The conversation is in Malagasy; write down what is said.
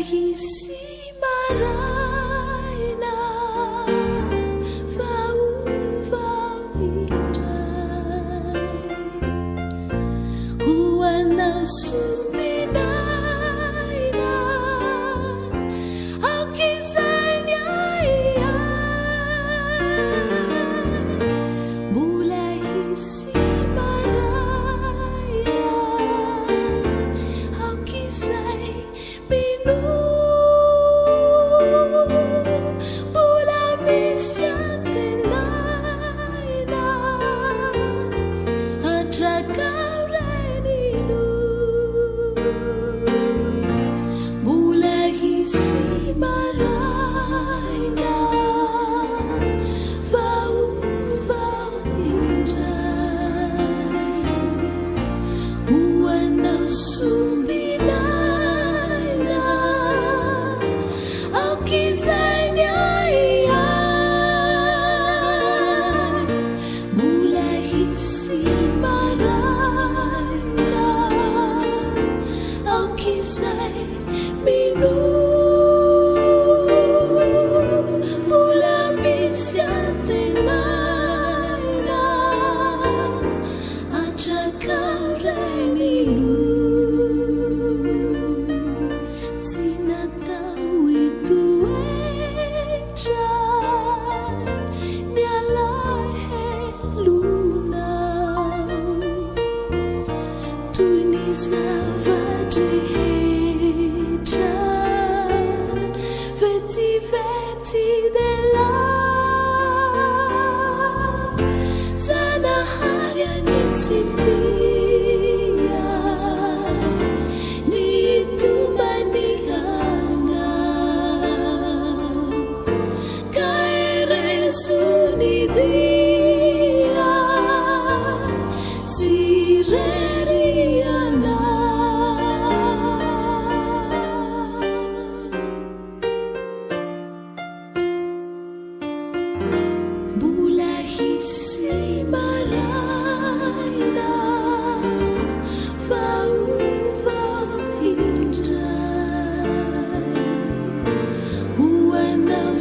hisy maraina vaovao indray ho anao sominaina aok'izay ny mbola hisy maraina aok'izay mbola misy an-tenaina hatrakarenilo mbola hisy maraina vaovao indray ho anao sombinaina aok'izay ny mbola hisy maraina aok'izay mbola misy an-tenaina hatrakarenilo tsy natao itoetra ny alahelonao toy ny zavatry rehetra vetivety dela zanahary any tsy tia ny tombany anao ka erezony dia tsy rery mbola hisy maraina vaovao indray ho anao